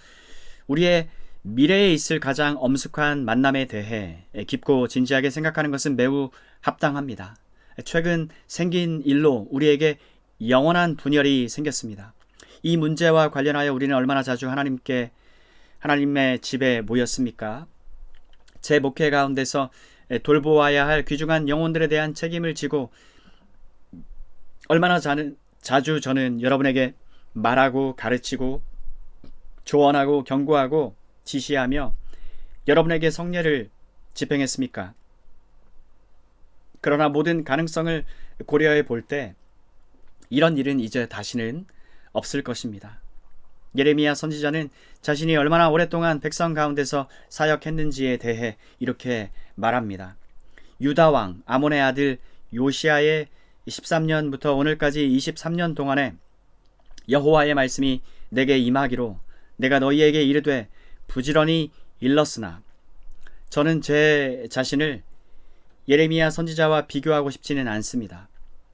우리의 미래에 있을 가장 엄숙한 만남에 대해 깊고 진지하게 생각하는 것은 매우 합당합니다. 최근 생긴 일로 우리에게 영원한 분열이 생겼습니다. 이 문제와 관련하여 우리는 얼마나 자주 하나님의 집에 모였습니까? 제 목회 가운데서 돌보아야 할 귀중한 영혼들에 대한 책임을 지고 얼마나 자주 저는 여러분에게 말하고 가르치고 조언하고 경고하고 지시하며 여러분에게 성례를 집행했습니까? 그러나 모든 가능성을 고려해 볼 때 이런 일은 이제 다시는 없을 것입니다. 예레미야 선지자는 자신이 얼마나 오랫동안 백성 가운데서 사역했는지에 대해 이렇게 말합니다. 유다 왕 아몬의 아들 요시아의 13년부터 오늘까지 23년 동안에 여호와의 말씀이 내게 임하기로 내가 너희에게 이르되 부지런히 일렀으나. 저는 제 자신을 예레미야 선지자와 비교하고 싶지는 않습니다.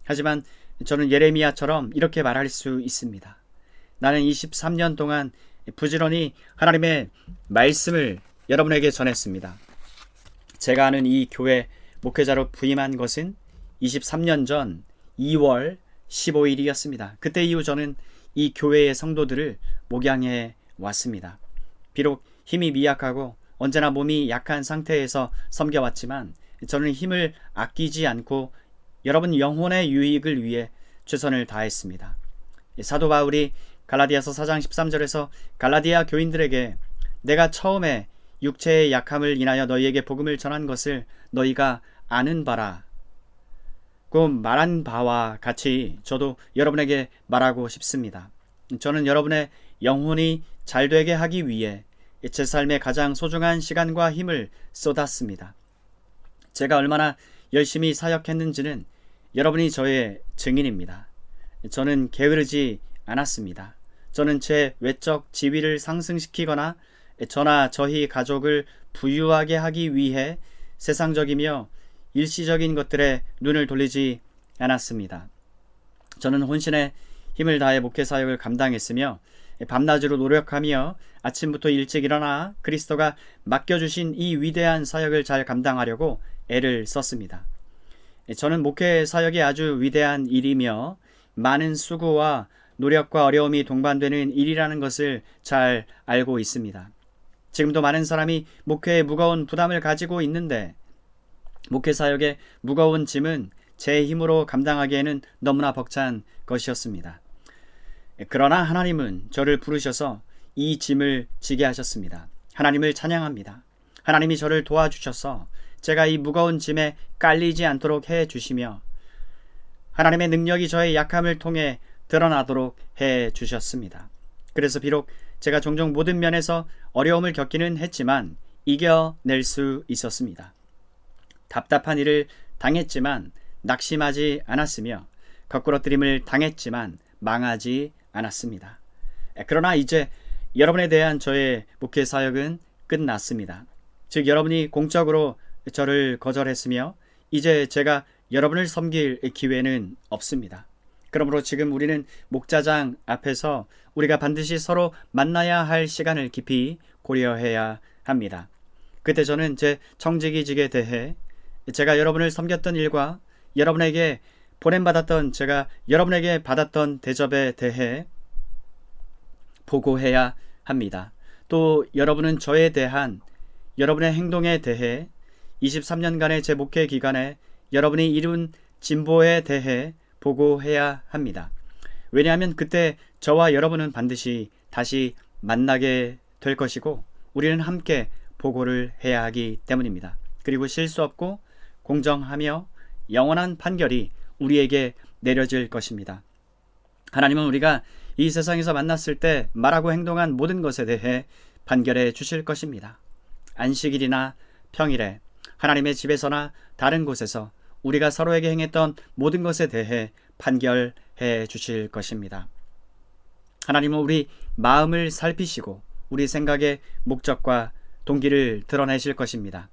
하지만 저는 예레미야처럼 이렇게 말할 수 있습니다. 나는 23년 동안 부지런히 하나님의 말씀을 여러분에게 전했습니다. 제가 아는 이 교회 목회자로 부임한 것은 23년 전 2월 15일이었습니다. 그때 이후 저는 이 교회의 성도들을 목양해 왔습니다. 비록 힘이 미약하고 언제나 몸이 약한 상태에서 섬겨왔지만 저는 힘을 아끼지 않고 여러분 영혼의 유익을 위해 최선을 다했습니다. 사도 바울이 갈라디아서 4장 13절에서 갈라디아 교인들에게 내가 처음에 육체의 약함을 인하여 너희에게 복음을 전한 것을 너희가 아는 바라 그 말한 바와 같이 저도 여러분에게 말하고 싶습니다. 저는 여러분의 영혼이 잘되게 하기 위해 제 삶의 가장 소중한 시간과 힘을 쏟았습니다. 제가 얼마나 열심히 사역했는지는 여러분이 저의 증인입니다. 저는 게으르지 않았습니다. 저는 제 외적 지위를 상승시키거나 저나 저희 가족을 부유하게 하기 위해 세상적이며 일시적인 것들에 눈을 돌리지 않았습니다. 저는 혼신의 힘을 다해 목회 사역을 감당했으며 밤낮으로 노력하며 아침부터 일찍 일어나 그리스도가 맡겨주신 이 위대한 사역을 잘 감당하려고 애를 썼습니다. 저는 목회 사역이 아주 위대한 일이며 많은 수고와 노력과 어려움이 동반되는 일이라는 것을 잘 알고 있습니다. 지금도 많은 사람이 목회에 무거운 부담을 가지고 있는데 목회 사역의 무거운 짐은 제 힘으로 감당하기에는 너무나 벅찬 것이었습니다. 그러나 하나님은 저를 부르셔서 이 짐을 지게 하셨습니다. 하나님을 찬양합니다. 하나님이 저를 도와주셔서 제가 이 무거운 짐에 깔리지 않도록 해주시며 하나님의 능력이 저의 약함을 통해 드러나도록 해주셨습니다. 그래서 비록 제가 종종 모든 면에서 어려움을 겪기는 했지만 이겨낼 수 있었습니다. 답답한 일을 당했지만 낙심하지 않았으며 거꾸러뜨림을 당했지만 망하지 않았습니다. 그러나 이제 여러분에 대한 저의 목회 사역은 끝났습니다. 즉 여러분이 공적으로 저를 거절했으며 이제 제가 여러분을 섬길 기회는 없습니다. 그러므로 지금 우리는 목자장 앞에서 우리가 반드시 서로 만나야 할 시간을 깊이 고려해야 합니다. 그때 저는 제 청지기직에 대해 제가 여러분을 섬겼던 일과 여러분에게 보냄받았던 제가 여러분에게 받았던 대접에 대해 보고해야 합니다. 또 여러분은 저에 대한 여러분의 행동에 대해 23년간의 제 목회 기간에 여러분이 이룬 진보에 대해 보고해야 합니다. 왜냐하면 그때 저와 여러분은 반드시 다시 만나게 될 것이고 우리는 함께 보고를 해야 하기 때문입니다. 그리고 실수 없고 공정하며 영원한 판결이 우리에게 내려질 것입니다. 하나님은 우리가 이 세상에서 만났을 때 말하고 행동한 모든 것에 대해 판결해 주실 것입니다. 안식일이나 평일에 하나님의 집에서나 다른 곳에서 우리가 서로에게 행했던 모든 것에 대해 판결해 주실 것입니다. 하나님은 우리 마음을 살피시고 우리 생각의 목적과 동기를 드러내실 것입니다.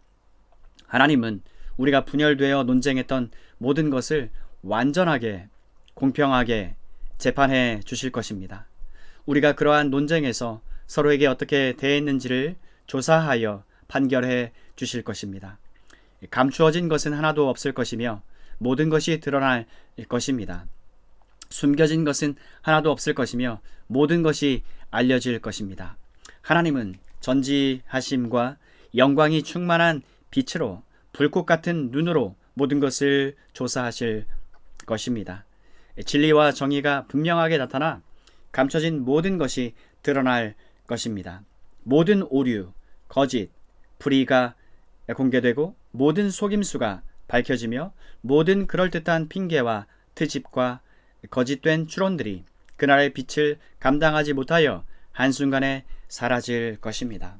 하나님은 우리가 분열되어 논쟁했던 모든 것을 완전하게 공평하게 재판해 주실 것입니다. 우리가 그러한 논쟁에서 서로에게 어떻게 대했는지를 조사하여 판결해 주실 것입니다. 감추어진 것은 하나도 없을 것이며 모든 것이 드러날 것입니다. 숨겨진 것은 하나도 없을 것이며 모든 것이 알려질 것입니다. 하나님은 전지하심과 영광이 충만한 빛으로 불꽃 같은 눈으로 모든 것을 조사하실 것입니다. 진리와 정의가 분명하게 나타나 감춰진 모든 것이 드러날 것입니다. 모든 오류, 거짓, 불의가 공개되고 모든 속임수가 밝혀지며 모든 그럴듯한 핑계와 트집과 거짓된 추론들이 그날의 빛을 감당하지 못하여 한순간에 사라질 것입니다.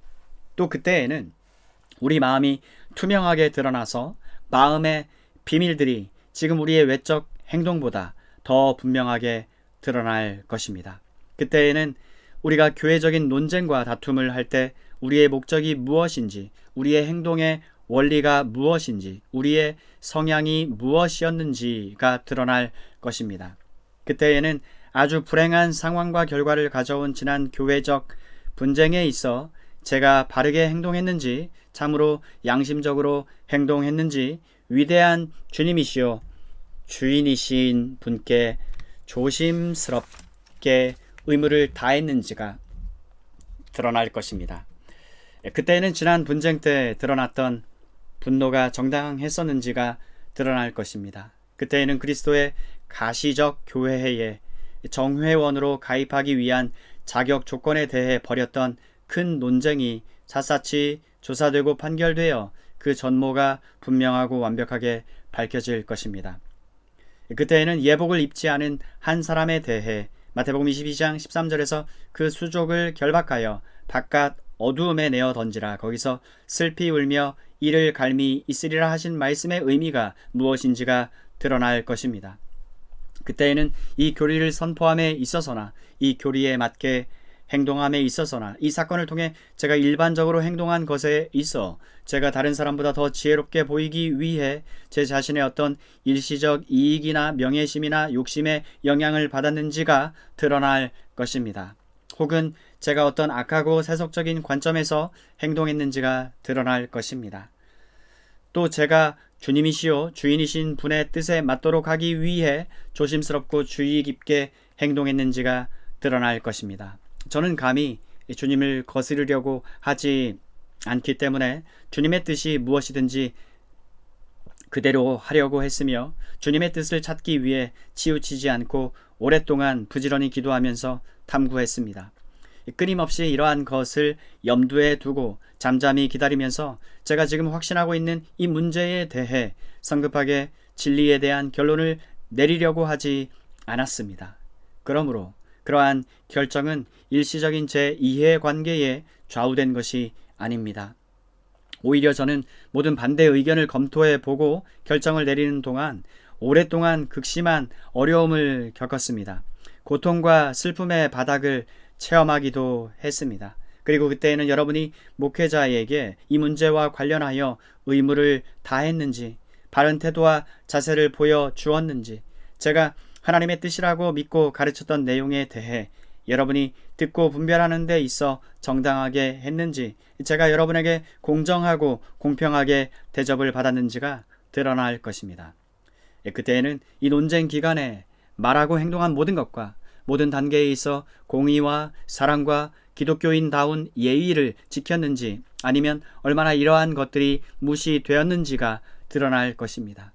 또 그때에는 우리 마음이 투명하게 드러나서 마음의 비밀들이 지금 우리의 외적 행동보다 더 분명하게 드러날 것입니다. 그때에는 우리가 교회적인 논쟁과 다툼을 할 때 우리의 목적이 무엇인지, 우리의 행동의 원리가 무엇인지, 우리의 성향이 무엇이었는지가 드러날 것입니다. 그때에는 아주 불행한 상황과 결과를 가져온 지난 교회적 분쟁에 있어 제가 바르게 행동했는지, 참으로 양심적으로 행동했는지, 위대한 주님이시오 주인이신 분께 조심스럽게 의무를 다했는지가 드러날 것입니다. 그때는 지난 분쟁 때 드러났던 분노가 정당했었는지가 드러날 것입니다. 그때에는 그리스도의 가시적 교회에 정회원으로 가입하기 위한 자격 조건에 대해 벌였던 큰 논쟁이 샅샅이 조사되고 판결되어 그 전모가 분명하고 완벽하게 밝혀질 것입니다. 그때에는 예복을 입지 않은 한 사람에 대해 마태복음 22장 13절에서 그 수족을 결박하여 바깥 어두움에 내어 던지라, 거기서 슬피 울며 이를 갈미 있으리라 하신 말씀의 의미가 무엇인지가 드러날 것입니다. 그때에는 이 교리를 선포함에 있어서나 이 교리에 맞게 행동함에 있어서나 이 사건을 통해 제가 일반적으로 행동한 것에 있어 제가 다른 사람보다 더 지혜롭게 보이기 위해 제 자신의 어떤 일시적 이익이나 명예심이나 욕심의 영향을 받았는지가 드러날 것입니다. 혹은 제가 어떤 악하고 세속적인 관점에서 행동했는지가 드러날 것입니다. 또 제가 주님이시요 주인이신 분의 뜻에 맞도록 하기 위해 조심스럽고 주의 깊게 행동했는지가 드러날 것입니다. 저는 감히 주님을 거스르려고 하지 않기 때문에 주님의 뜻이 무엇이든지 그대로 하려고 했으며 주님의 뜻을 찾기 위해 치우치지 않고 오랫동안 부지런히 기도하면서 탐구했습니다. 끊임없이 이러한 것을 염두에 두고 잠잠히 기다리면서 제가 지금 확신하고 있는 이 문제에 대해 성급하게 진리에 대한 결론을 내리려고 하지 않았습니다. 그러므로 그러한 결정은 일시적인 제 이해관계에 좌우된 것이 아닙니다. 오히려 저는 모든 반대 의견을 검토해 보고 결정을 내리는 동안 오랫동안 극심한 어려움을 겪었습니다. 고통과 슬픔의 바닥을 체험하기도 했습니다. 그리고 그때에는 여러분이 목회자에게 이 문제와 관련하여 의무를 다했는지, 바른 태도와 자세를 보여주었는지, 제가 하나님의 뜻이라고 믿고 가르쳤던 내용에 대해 여러분이 듣고 분별하는 데 있어 정당하게 했는지, 제가 여러분에게 공정하고 공평하게 대접을 받았는지가 드러날 것입니다. 그때에는 이 논쟁 기간에 말하고 행동한 모든 것과 모든 단계에 있어 공의와 사랑과 기독교인다운 예의를 지켰는지, 아니면 얼마나 이러한 것들이 무시되었는지가 드러날 것입니다.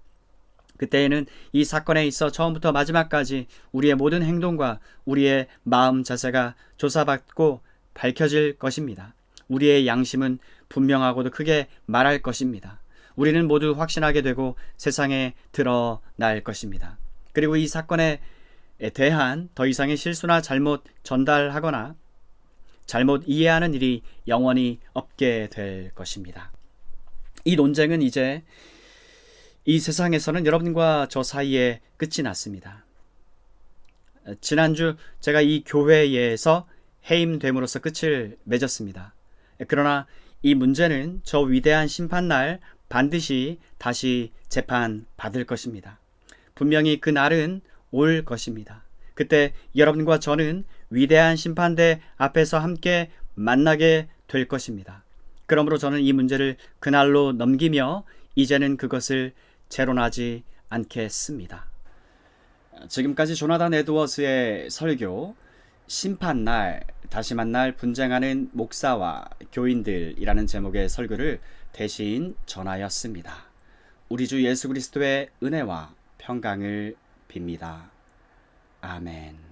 그때에는 이 사건에 있어 처음부터 마지막까지 우리의 모든 행동과 우리의 마음 자세가 조사받고 밝혀질 것입니다. 우리의 양심은 분명하고도 크게 말할 것입니다. 우리는 모두 확신하게 되고 세상에 드러날 것입니다. 그리고 이 사건에 대한 더 이상의 실수나 잘못 전달하거나 잘못 이해하는 일이 영원히 없게 될 것입니다. 이 논쟁은 이제 이 세상에서는 여러분과 저 사이에 끝이 났습니다. 지난주 제가 이 교회에서 해임됨으로써 끝을 맺었습니다. 그러나 이 문제는 저 위대한 심판날 반드시 다시 재판받을 것입니다. 분명히 그 날은 올 것입니다. 그때 여러분과 저는 위대한 심판대 앞에서 함께 만나게 될 것입니다. 그러므로 저는 이 문제를 그날로 넘기며 이제는 그것을 재론하지 않겠습니다. 지금까지 조나단 에드워즈의 설교 심판날 다시 만날 분쟁하는 목사와 교인들이라는 제목의 설교를 대신 전하였습니다. 우리 주 예수 그리스도의 은혜와 평강을 빕니다. 아멘.